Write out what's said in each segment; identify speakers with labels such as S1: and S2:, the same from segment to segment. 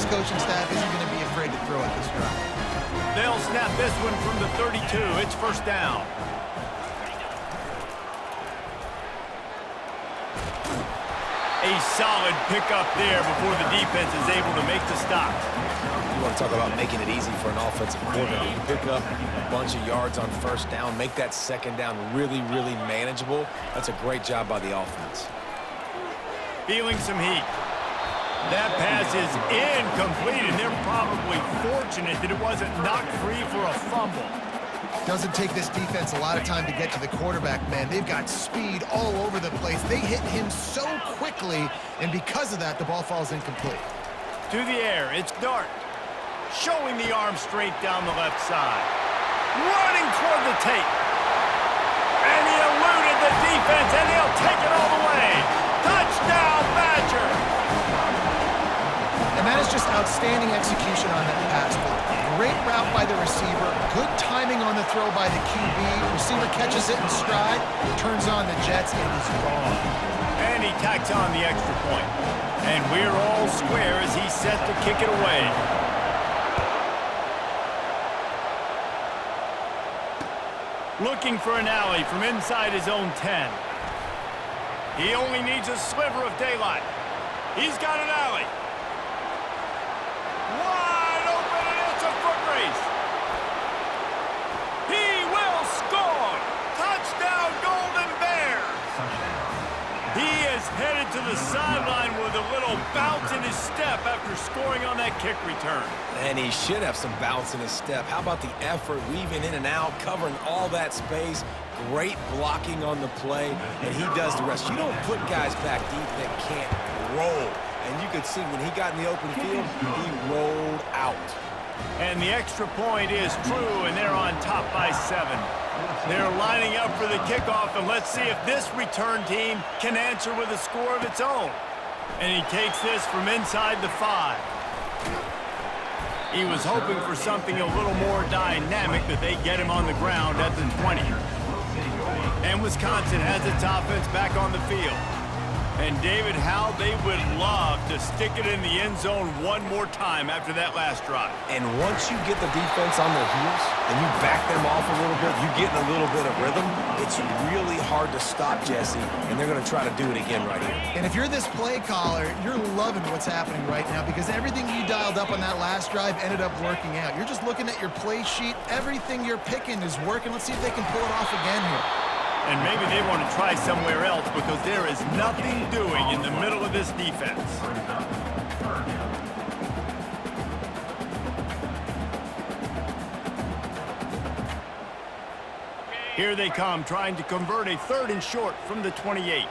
S1: this coaching staff isn't going to be afraid to throw at this drive.
S2: They'll snap this one from the 32. It's first down. A solid pickup there before the defense is able to make the stop.
S3: You want to talk about making it easy for an offensive coordinator. You pick up a bunch of yards on first down, make that second down really, really manageable. That's a great job by the offense.
S2: Feeling some heat. That pass is incomplete, and they're probably fortunate that it wasn't knocked free for a fumble.
S1: Doesn't take this defense a lot of time to get to the quarterback, man. They've got speed all over the place. They hit him so quickly, and because of that, the ball falls incomplete.
S2: To the air, it's Dart. Showing the arm straight down the left side. Running toward the tape. And he eluded the defense, and he'll take it all the way. Touchdown, Badgers!
S1: And that is just outstanding execution on that pass play. Great route by the receiver, good timing on the throw by the QB. Receiver catches it in stride, turns on the jets, and he's gone.
S2: And he tacks on the extra point. And we're all square as he's set to kick it away. Looking for an alley from inside his own 10. He only needs a sliver of daylight. He's got an alley. Wide open, and it's a foot race. He will score. Touchdown, Golden Bears. He is headed to the sideline with a little bounce in his step after scoring on that kick return.
S3: And he should have some bounce in his step. How about the effort, weaving in and out, covering all that space. Great blocking on the play, and he does the rest. You don't put guys back deep that can't roll. And you could see when he got in the open field, he rolled out.
S2: And the extra point is true, and they're on top by 7. They're lining up for the kickoff, and let's see if this return team can answer with a score of its own. And he takes this from inside the 5. He was hoping for something a little more dynamic, that they get him on the ground at the 20. And Wisconsin has its offense back on the field. And David, how they would love to stick it in the end zone one more time after that last drive.
S3: And once you get the defense on their heels and you back them off a little bit, you get in a little bit of rhythm, it's really hard to stop Jesse, and they're going to try to do it again right here.
S1: And if you're this play caller, you're loving what's happening right now because everything you dialed up on that last drive ended up working out. You're just looking at your play sheet. Everything you're picking is working. Let's see if they can pull it off again here.
S2: And maybe they want to try somewhere else because there is nothing doing in the middle of this defense. Here they come, trying to convert a 3rd and short from the 28.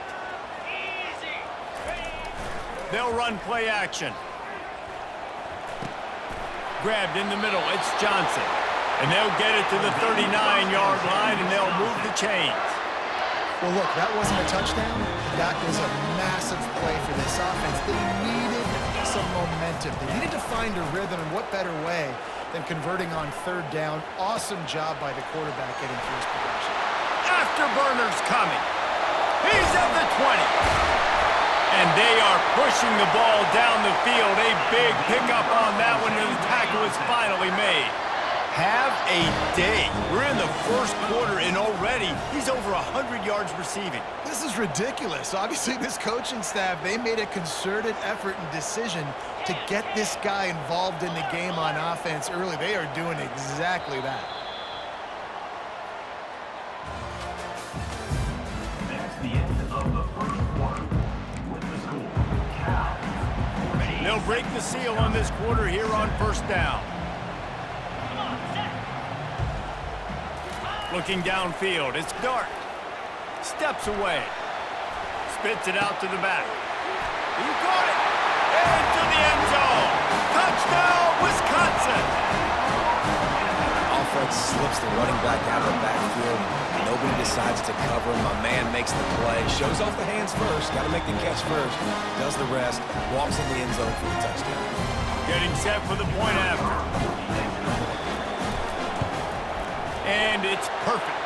S2: They'll run play action. Grabbed in the middle, it's Johnson. And they'll get it to the 39-yard line, and they'll move the chains.
S1: Well, look, that wasn't a touchdown. That was a massive play for this offense. They needed some momentum. They needed to find a rhythm, and what better way than converting on 3rd down. Awesome job by the quarterback getting through his progression.
S2: Afterburner's coming. He's at the 20. And they are pushing the ball down the field. A big pickup on that one, and the tackle is finally made. Have a day. We're in the first quarter, and already he's over 100 yards receiving.
S1: This is ridiculous. Obviously, this coaching staff, they made a concerted effort and decision to get this guy involved in the game on offense early. They are doing exactly that.
S4: That's the end of the first quarter. With the score, Cal.
S2: They'll break the seal on this quarter here on first down. Looking downfield, it's Dart. Steps away. Spits it out to the back. He caught it. Into the end zone. Touchdown, Wisconsin.
S3: Offense slips the running back out of the backfield. Nobody decides to cover him. My man makes the play. Shows off the hands first. Got to make the catch first. Does the rest. Walks in the end zone for the touchdown.
S2: Getting set for the point after. And it's perfect.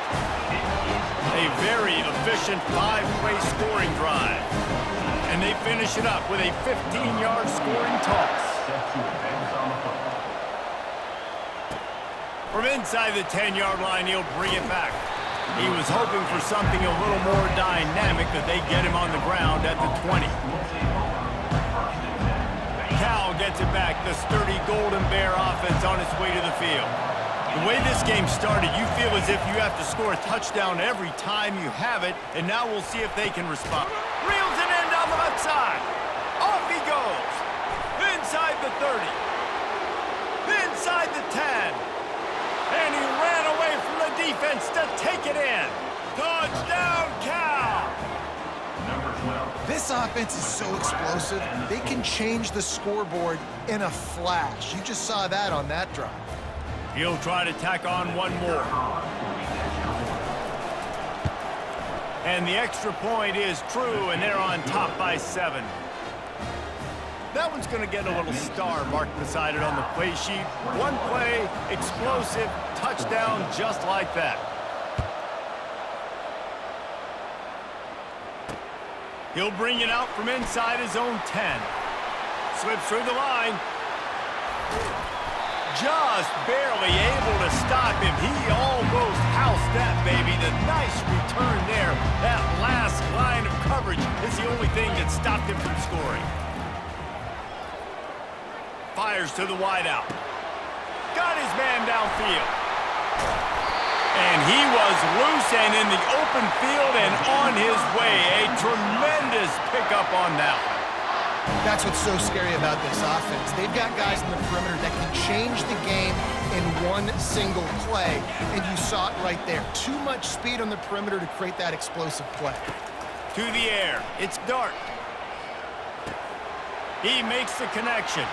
S2: A very efficient 5-play scoring drive. And they finish it up with a 15-yard scoring toss.
S4: set to advance on the football.
S2: From inside the 10-yard line, he'll bring it back. He was hoping for something a little more dynamic, but they get him on the ground at the 20. Cal gets it back, the sturdy Golden Bear offense on its way to the field. The way this game started, you feel as if you have to score a touchdown every time you have it, and now we'll see if they can respond. Reels it in down the left side. Off he goes. Inside the 30. Inside the 10. And he ran away from the defense to take it in. Touchdown, Cal!
S4: Number 12.
S1: This offense is so explosive, they can change the scoreboard in a flash. You just saw that on that drive.
S2: He'll try to tack on one more. And the extra point is true, and they're on top by 7. That one's going to get a little star marked beside it on the play sheet. One play, explosive, touchdown just like that. He'll bring it out from inside his own 10. Slips through the line. Just barely able to stop him. He almost housed that, baby. The nice return there. That last line of coverage is the only thing that stopped him from scoring. Fires to the wideout. Got his man downfield. And he was loose and in the open field and on his way. A tremendous pickup on that one.
S1: That's what's so scary about this offense. They've got guys in the perimeter that can change the game in one single play, and you saw it right there. Too much speed on the perimeter to create that explosive play.
S2: To the air. It's Dart. He makes the connection.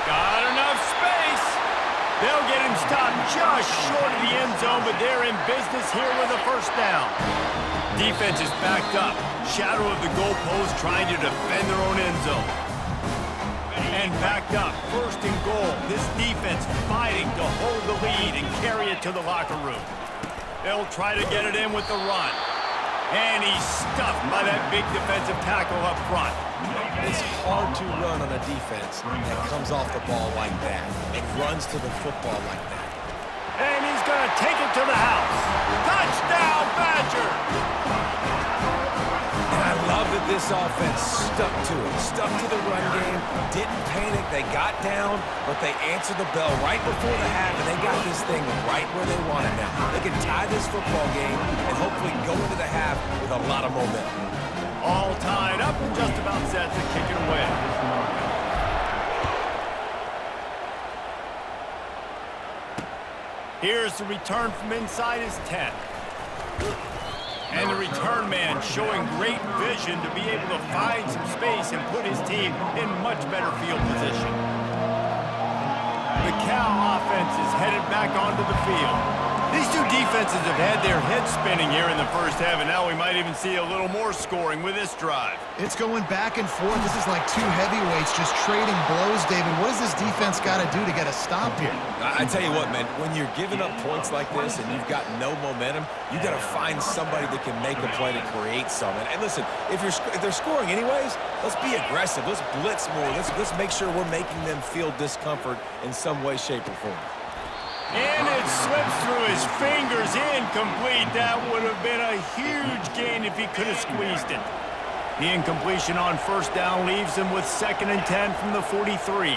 S2: Got enough space. They'll get him stopped just short of the end zone, but they're in business here with a first down. Defense is backed up. Shadow of the goalpost trying to defend their own end zone. And backed up. First and goal. This defense fighting to hold the lead and carry it to the locker room. They'll try to get it in with the run. And he's stuffed by that big defensive tackle up front.
S3: It's hard to run on a defense that comes off the ball like that and runs to the football like that.
S2: And he's going to take it to the house. Touchdown, Badger!
S3: And I love that this offense stuck to it, stuck to the run game, didn't panic. They got down, but they answered the bell right before the half, and they got this thing right where they want it now. They can tie this football game and hopefully go into the half with a lot of momentum.
S2: All tied up and just about set to kick it away. Here's the return from inside his 10. And the return man showing great vision to be able to find some space and put his team in much better field position. The Cal offense is headed back onto the field. These two defenses have had their heads spinning here in the first half, and now we might even see a little more scoring with this drive.
S1: It's going back and forth. This is like two heavyweights just trading blows, David. What does this defense got to do to get a stop here?
S3: I tell you what, man, when you're giving up points like this and you've got no momentum, you got to find somebody that can make a play to create something. And listen, if they're scoring anyways, let's be aggressive. Let's blitz more. Let's make sure we're making them feel discomfort in some way, shape, or form.
S2: And it slips through his fingers, incomplete. That would have been a huge gain if he could have squeezed it. The incompletion on first down leaves him with 2nd and 10 from the 43.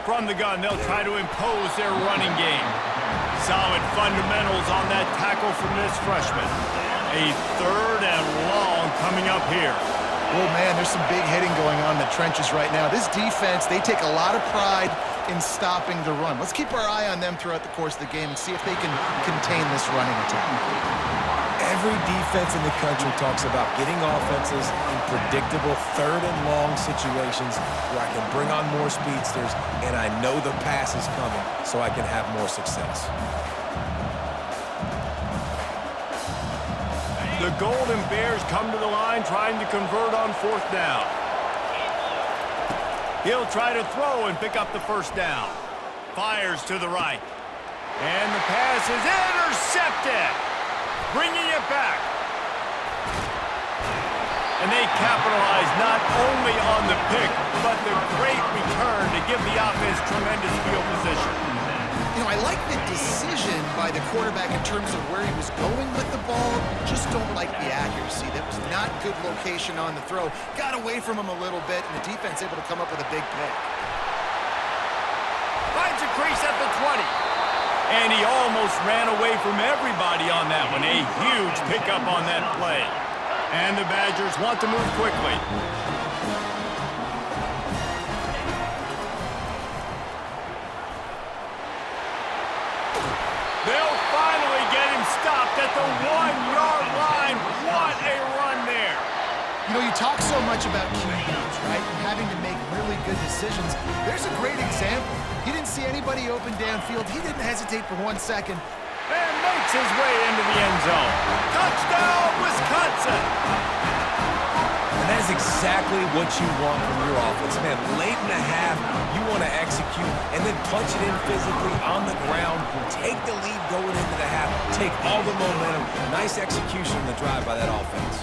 S2: From the gun, they'll try to impose their running game. Solid fundamentals on that tackle from this freshman. A 3rd and long coming up here.
S1: Oh, man, there's some big hitting going on in the trenches right now. This defense, they take a lot of pride in stopping the run. Let's keep our eye on them throughout the course of the game and see if they can contain this running attack.
S3: Every defense in the country talks about getting offenses in predictable 3rd and long situations where I can bring on more speedsters and I know the pass is coming so I can have more success.
S2: The Golden Bears come to the line trying to convert on 4th down. He'll try to throw and pick up the first down. Fires to the right. And the pass is intercepted. Bringing it back. And they capitalize not only on the pick, but the great return to give the offense tremendous field position.
S1: You know, I like the decision by the quarterback in terms of where he was going with the ball. Just don't like the accuracy. That was not good location on the throw. Got away from him a little bit, and the defense able to come up with a big pick.
S2: Finds a crease at the 20. And he almost ran away from everybody on that one. A huge pickup on that play. And the Badgers want to move quickly. They'll finally get him stopped at the 1-yard line. What a run there.
S1: You know, you talk so much about QBs, right? Having to make really good decisions. There's a great example. He didn't see anybody open downfield. He didn't hesitate for 1 second.
S2: And makes his way into the end zone. Touchdown, Wisconsin!
S3: And that's exactly what you want from your offense, man. Late in the half, you want to execute and then punch it in physically on the ground, take the lead going into the half, take all the momentum. Nice execution in the drive by that offense.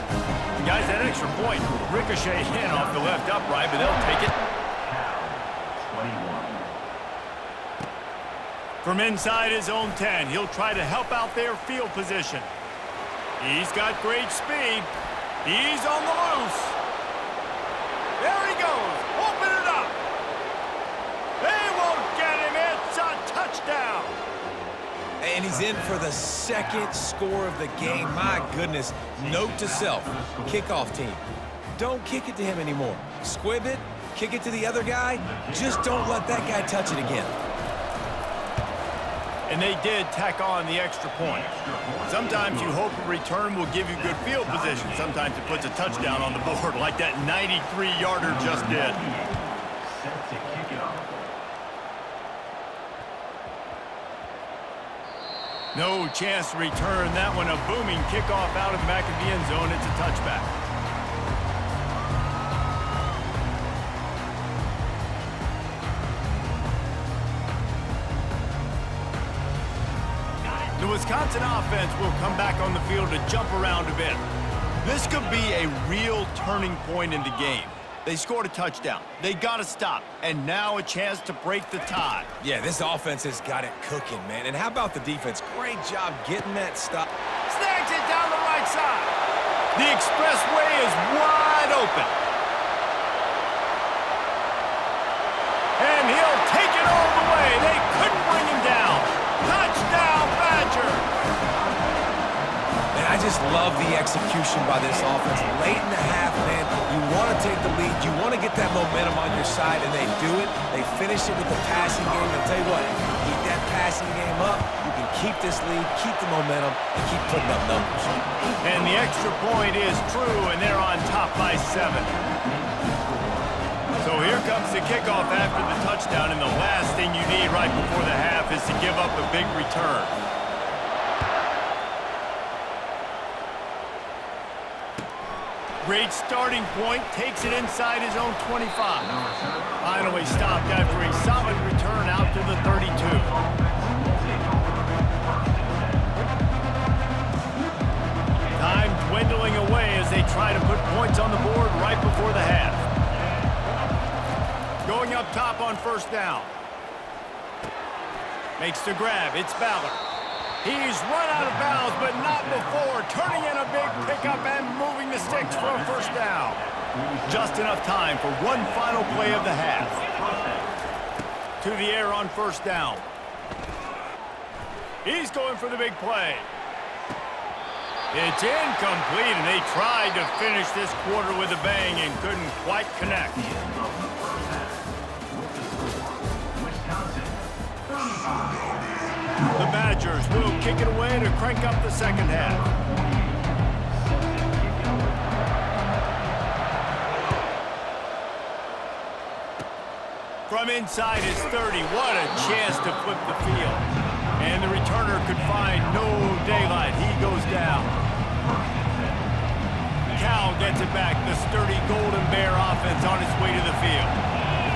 S2: Guys, that extra point ricochet in off the left upright, but they'll take it.
S4: 21.
S2: From inside his own 10, he'll try to help out their field position. He's got great speed. He's on the loose. There he goes. Open it up. They won't get him. It's a touchdown.
S3: And he's in for the second score of the game. My goodness. Note to self, kickoff team. Don't kick it to him anymore. Squib it, kick it to the other guy. Just don't let that guy touch it again.
S2: And they did tack on the extra point. Sometimes you hope a return will give you good field position. Sometimes it puts a touchdown on the board like that 93-yarder just did.
S4: Set to kick it off.
S2: No chance to return that one. A booming kickoff out of the back of the end zone. It's a touchback. The Wisconsin offense will come back on the field to jump around a bit. This could be a real turning point in the game. They scored a touchdown. They got to stop. And now a chance to break the tie.
S3: Yeah, this offense has got it cooking, man. And how about the defense? Great job getting that stop.
S2: Snags it down the right side. The expressway is wide open. And he'll take it all the way. They couldn't bring him down. Touchdown, Badgers.
S3: Man, I just love the execution by this offense. Late in the half, man, you want to take the lead. You want to get that momentum on your side, and they do it. They finish it with the passing game. And I'll tell you what, keep that passing game up. You can keep this lead, keep the momentum, and keep putting up numbers.
S2: And the extra point is true, and they're on top by 7. So here comes the kickoff after the touchdown, and the last thing you need right before the half is to give up a big return. Great starting point, takes it inside his own 25. Finally stopped after a solid return out to the 32. Time dwindling away as they try to put points on the board right before the half. Going up top on first down. Makes the grab. It's Ballard. He's run out of bounds, but not before. Turning in a big pickup and moving the sticks for a first down. Just enough time for one final play of the half. To the air on first down. He's going for the big play. It's incomplete, and they tried to finish this quarter with a bang and couldn't quite connect. The Badgers will kick it away to crank up the second half. From inside his 30, what a chance to flip the field. And the returner could find no daylight. He goes down. Cal gets it back. The sturdy Golden Bear offense on its way to the field.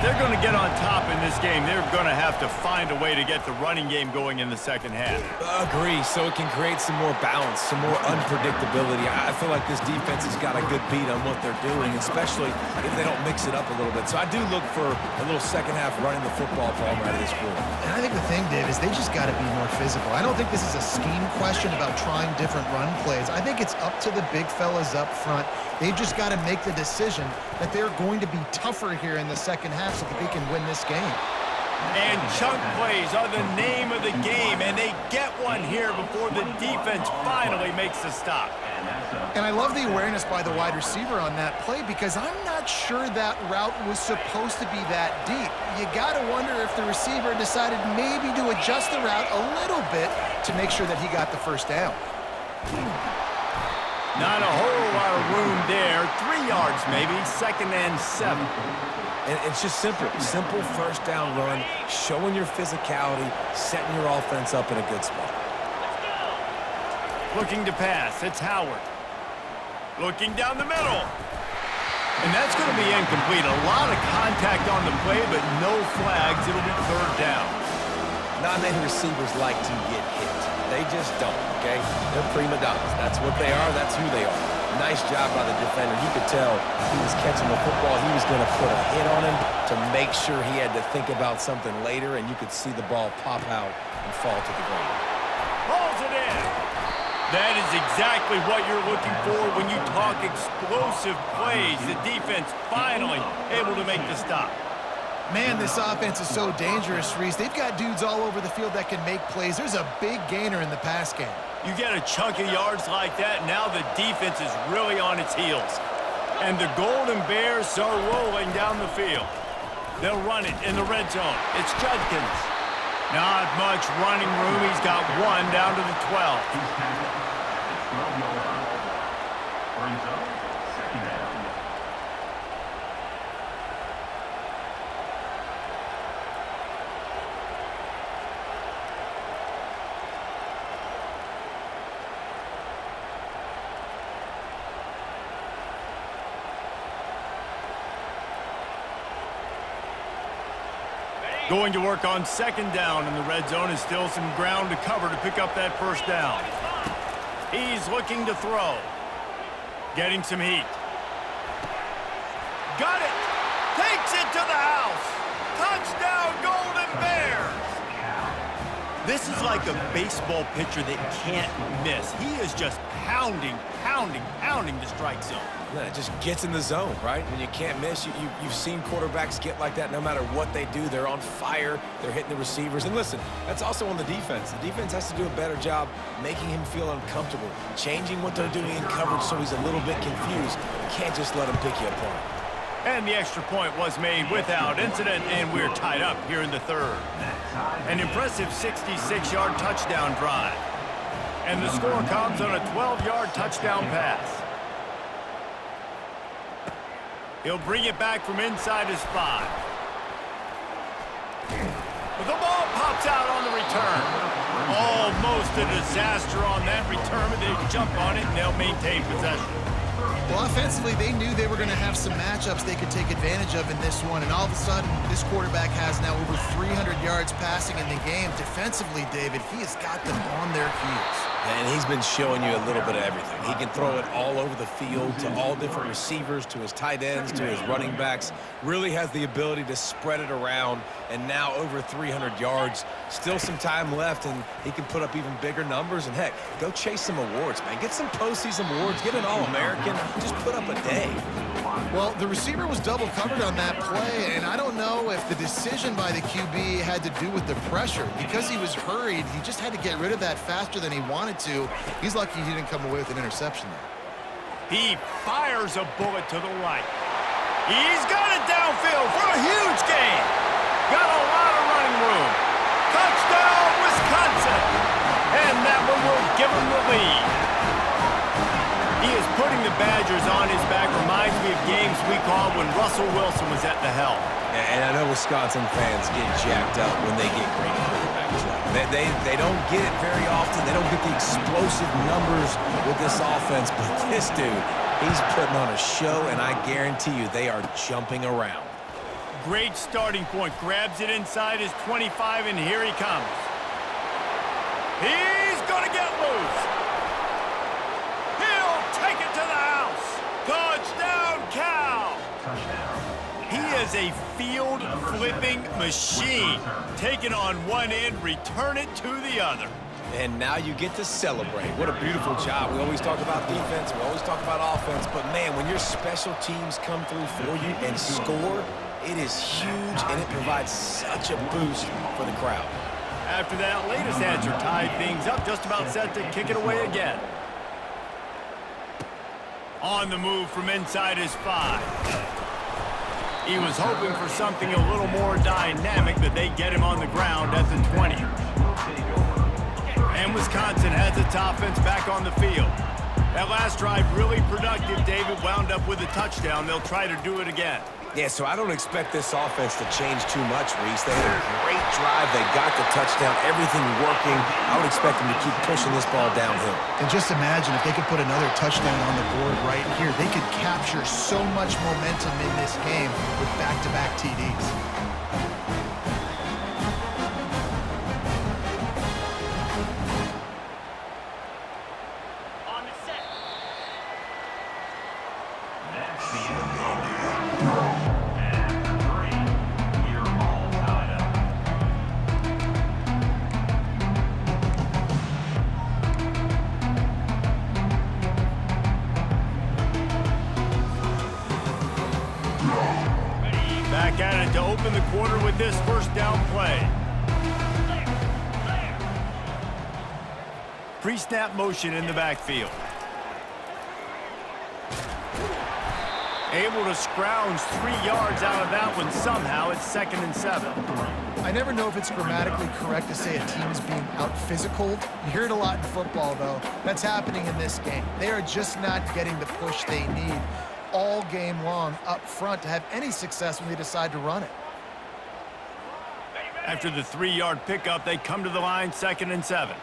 S2: they're going to get on top in this game, they're going to have to find a way to get the running game going in the second half.
S3: Agree, so it can create some more balance, some more unpredictability. I feel like this defense has got a good beat on what they're doing, especially if they don't mix it up a little bit. So I do look for a little second half running the football ball out of this group.
S1: And I think the thing, Dave, is they just got to be more physical. I don't think this is a scheme question about trying different run plays. I think it's up to the big fellas up front. They've just got to make the decision that they're going to be tougher here in the second half so that they can win this game.
S2: And chunk plays are the name of the game, and they get one here before the defense finally makes the stop.
S1: And I love the awareness by the wide receiver on that play because I'm not sure that route was supposed to be that deep. You got to wonder if the receiver decided maybe to adjust the route a little bit to make sure that he got the first down.
S2: Not a whole lot of room there. 3 yards maybe, 2nd and 7.
S3: And it's just simple first down run, showing your physicality, setting your offense up in a good spot.
S2: Looking to pass, it's Howard. Looking down the middle. And that's going to be incomplete. A lot of contact on the play, but no flags. It'll be 3rd down.
S3: Not many receivers like to get hit. They just don't, okay? They're prima donnas. That's what they are. That's who they are. Nice job by the defender. You could tell he was catching the football. He was going to put a hit on him to make sure he had to think about something later, and you could see the ball pop out and fall to the ground.
S2: Pulls it in. That is exactly what you're looking for when you talk explosive plays. The defense finally able to make the stop.
S1: Man, this offense is so dangerous, Reese. They've got dudes all over the field that can make plays. There's a big gainer in the pass game.
S2: You get a chunk of yards like that, now the defense is really on its heels. And the Golden Bears are rolling down the field. They'll run it in the red zone. It's Judkins. Not much running room. He's got 1 down to the 12.
S4: He's tackled at the 12-yard line. Brings up 2nd down.
S2: Going to work on 2nd down in the red zone, and still some ground to cover to pick up that 1st down. He's looking to throw. Getting some heat. Got it! Takes it to the house! Touchdown, Golden Bears! This is like a baseball pitcher that can't miss. He is just pounding the strike zone.
S3: Yeah, it just gets in the zone, right? When you can't miss, you've seen quarterbacks get like that no matter what they do. They're on fire. They're hitting the receivers. And listen, that's also on the defense. The defense has to do a better job making him feel uncomfortable, changing what they're doing in coverage so he's a little bit confused. You can't just let him pick you apart.
S2: And the extra point was made without incident, and we're tied up here in the 3rd. An impressive 66-yard touchdown drive. And the score comes on a 12-yard touchdown pass. He'll bring it back from inside his 5. The ball pops out on the return. Almost a disaster on that return, but they jump on it and they'll maintain possession.
S1: Well, offensively, they knew they were going to have some matchups they could take advantage of in this one, and all of a sudden, this quarterback has now over 300 yards passing in the game. Defensively, David, he has got them on their heels.
S3: And he's been showing you a little bit of everything. He can throw it all over the field to all different receivers, to his tight ends, to his running backs. Really has the ability to spread it around, and now over 300 yards. Still some time left, and he can put up even bigger numbers. And, heck, go chase some awards, man. Get some postseason awards. Get an All-American. Just put up a day.
S1: Well, the receiver was double covered on that play, and I don't know if the decision by the QB had to do with the pressure. Because he was hurried, he just had to get rid of that faster than he wanted to. He's lucky he didn't come away with an interception there.
S2: He fires a bullet to the right. He's got it downfield for a huge gain. Got a lot of running room. Touchdown, Wisconsin. And that one will give him the lead. He is putting the Badgers on his back. Reminds me of games we called when Russell Wilson was at the helm.
S3: And I know Wisconsin fans get jacked up when they get great quarterback play. They don't get it very often. They don't get the explosive numbers with this offense. But this dude, he's putting on a show, and I guarantee you they are jumping around.
S2: Great starting point. Grabs it inside his 25, and here he comes. He's going to get loose. He'll take it to the house. Touchdown, Cal. He is a field-flipping machine. Take it on one end, return it to the other.
S3: And now you get to celebrate. What a beautiful job. We always talk about defense, we always talk about offense, but man, when your special teams come through for you and score, it is huge, and it provides such a boost for the crowd.
S2: After that latest answer tied things up, just about set to kick it away again. On the move from inside his 5. He was hoping for something a little more dynamic, but they get him on the ground at the 20. And Wisconsin has its offense back on the field. That last drive really productive. David wound up with a touchdown. They'll try to do it again.
S3: Yeah, so I don't expect this offense to change too much, Reese. They had a great drive. They got the touchdown, everything working. I would expect them to keep pushing this ball downhill.
S1: And just imagine if they could put another touchdown on the board right here. They could capture so much momentum in this game with back-to-back TDs.
S2: Back at it to open the quarter with this first down play. Pre-snap motion in the backfield. Able to scrounge 3 yards out of that one somehow. It's 2nd and 7.
S1: I never know if it's grammatically correct to say a team is being out-physicaled. You hear it a lot in football, though. That's happening in this game. They are just not getting the push they need all game long up front to have any success when they decide to run it.
S2: After the 3-yard pickup, they come to the line, 2nd and 7.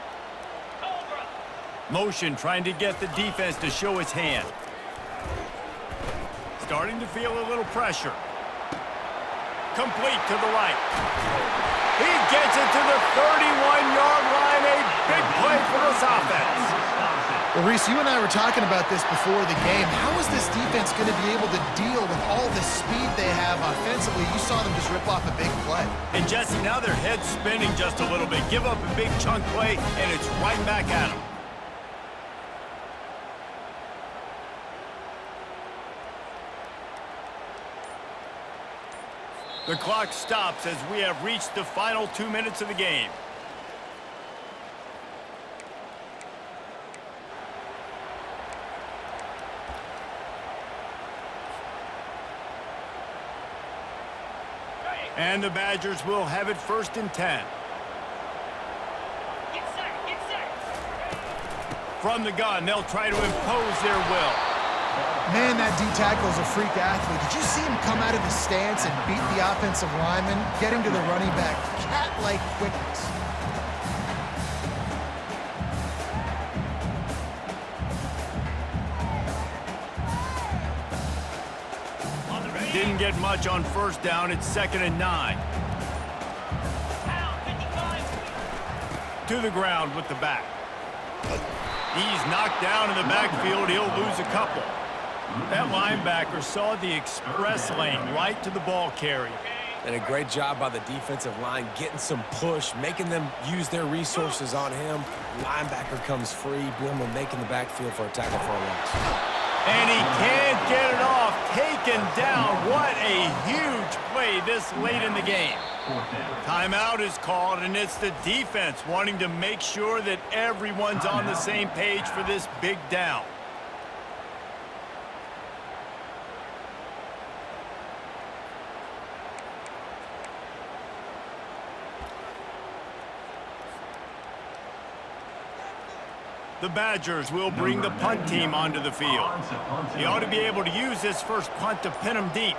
S2: Motion trying to get the defense to show its hand. Starting to feel a little pressure. Complete to the right. He gets it to the 31-yard line. A big play for this offense.
S1: Well, Reese, you and I were talking about this before the game. How is this defense going to be able to deal with all the speed they have offensively? You saw them just rip off a big play.
S2: And Jesse, now their head's spinning just a little bit. Give up a big chunk play, and it's right back at them. The clock stops as we have reached the final 2 minutes of the game. And the Badgers will have it 1st and 10. From the gun, they'll try to impose their will.
S1: Man, that D-tackle's a freak athlete. Did you see him come out of his stance and beat the offensive lineman, getting to the running back? Cat-like quickness.
S2: Didn't get much on 1st down. It's 2nd and 9. To the ground with the back. He's knocked down in the backfield. He'll lose a couple. That linebacker saw the express lane right to the ball carrier.
S3: And a great job by the defensive line, getting some push, making them use their resources on him. Linebacker comes free, boom, and making the backfield for a tackle for a loss.
S2: And he can't get it off. Taken down. What a huge play this late in the game. Timeout is called, and it's the defense wanting to make sure that everyone's on the same page for this big down. The Badgers will bring the punt team onto the field. He ought to be able to use this first punt to pin them deep.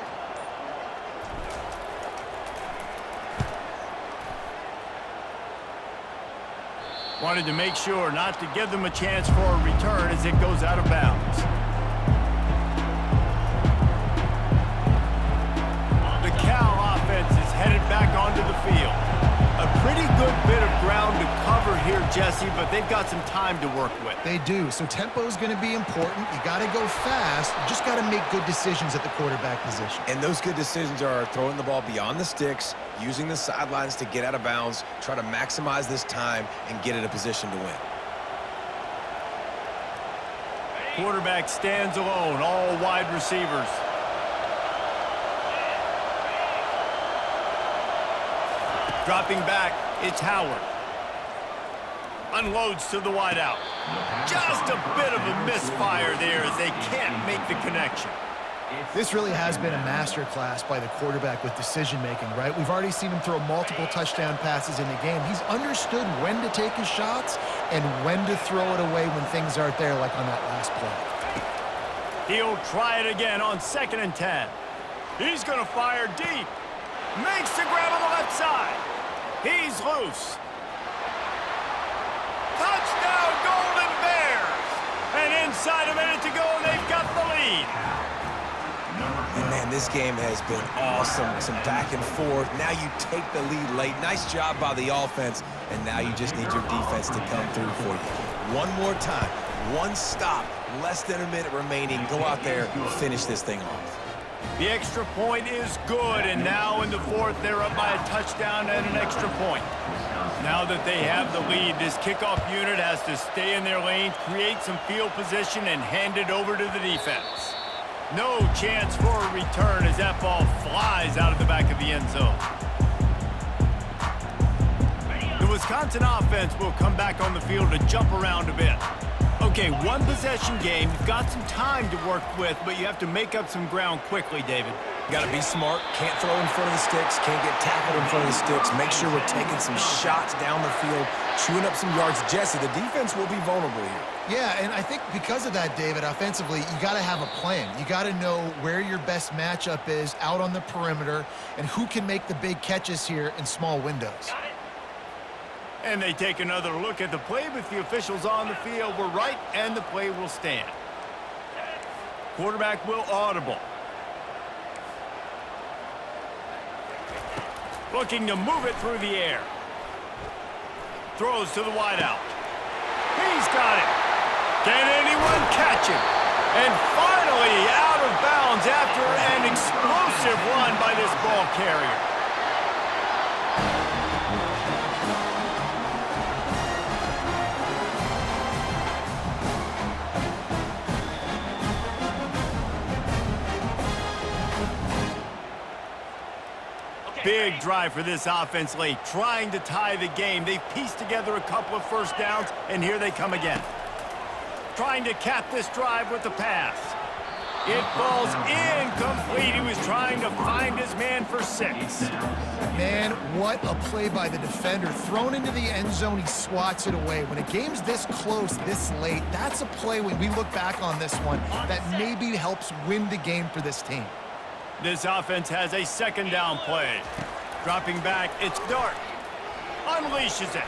S2: Wanted to make sure not to give them a chance for a return as it goes out of bounds. The Cal Jesse, but they've got some time to work with.
S1: They do. So tempo is going to be important. You got to go fast. You just got to make good decisions at the quarterback position.
S3: And those good decisions are throwing the ball beyond the sticks, using the sidelines to get out of bounds, try to maximize this time, and get in a position to win.
S2: Quarterback stands alone, all wide receivers. Dropping back, it's Howard. Unloads to the wideout. Just a bit of a misfire there as they can't make the connection.
S1: This really has been a masterclass by the quarterback with decision-making, right? We've already seen him throw multiple touchdown passes in the game. He's understood when to take his shots and when to throw it away when things aren't there, like on that last play.
S2: He'll try it again on 2nd and 10. He's going to fire deep. Makes the grab on the left side. He's loose. Touchdown, Golden Bears! And inside a minute to go, and they've got the lead.
S3: And man, this game has been awesome. Some back and forth. Now you take the lead late. Nice job by the offense. And now you just need your defense to come through for you. One more time. One stop. Less than a minute remaining. Go out there and finish this thing off.
S2: The extra point is good, and now in the 4th, they're up by a touchdown and an extra point. Now that they have the lead, this kickoff unit has to stay in their lane, create some field position, and hand it over to the defense. No chance for a return as that ball flies out of the back of the end zone. The Wisconsin offense will come back on the field to jump around a bit. Okay, one possession game. You've got some time to work with, but you have to make up some ground quickly, David.
S3: Got to be smart. Can't throw in front of the sticks. Can't get tackled in front of the sticks. Make sure we're taking some shots down the field, chewing up some yards. Jesse, the defense will be vulnerable here.
S1: Yeah, and I think because of that, David, offensively, you got to have a plan. You got to know where your best matchup is out on the perimeter and who can make the big catches here in small windows.
S2: And they take another look at the play, but the officials on the field were right, and the play will stand. Quarterback will audible. Looking to move it through the air. Throws to the wideout. He's got it. Can anyone catch him? And finally out of bounds after an explosive run by this ball carrier. Big drive for this offense late, trying to tie the game. They've pieced together a couple of first downs, and here they come again. Trying to cap this drive with the pass. It falls incomplete. He was trying to find his man for 6.
S1: Man, what a play by the defender. Thrown into the end zone, he swats it away. When a game's this close, this late, that's a play when we look back on this one that maybe helps win the game for this team.
S2: This offense has a 2nd down play. Dropping back, it's Dart. Unleashes it.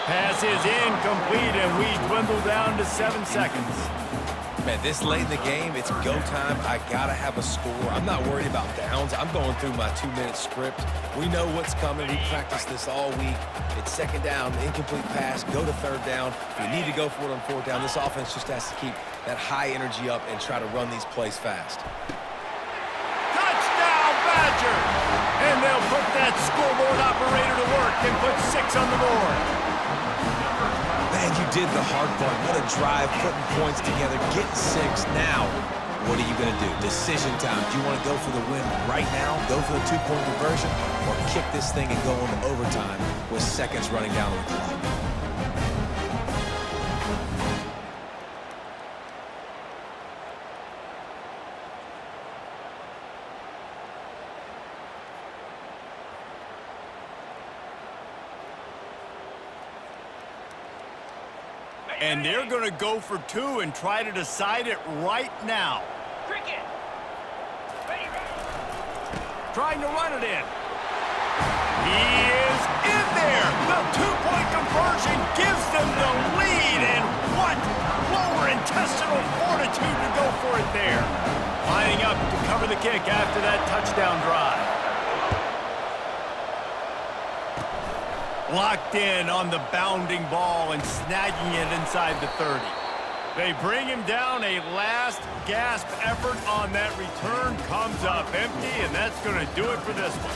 S2: Pass is incomplete, and we dwindle down to 7 seconds.
S3: Man, this late in the game, it's go time. I got to have a score. I'm not worried about downs. I'm going through my 2-minute script. We know what's coming. We practiced this all week. It's 2nd down, incomplete pass, go to 3rd down. If you need to go for it on 4th down, this offense just has to keep that high energy up and try to run these plays fast.
S2: Touchdown, Badger! And they'll put that scoreboard operator to work and put 6 on the board.
S3: Man, you did the hard part. What a drive, putting points together, getting 6. Now, what are you going to do? Decision time. Do you want to go for the win right now, go for the 2-point conversion, or kick this thing and go into overtime with seconds running down on the clock?
S2: And they're going to go for 2 and try to decide it right now.
S5: Cricket. Ready.
S2: Trying to run it in. He is in there. The 2-point conversion gives them the lead. And what lower intestinal fortitude to go for it there. Lining up to cover the kick after that touchdown drive. locked in on the bounding ball and snagging it inside the 30. They bring him down. A last gasp effort on that return comes up empty, and that's going to do it for this one.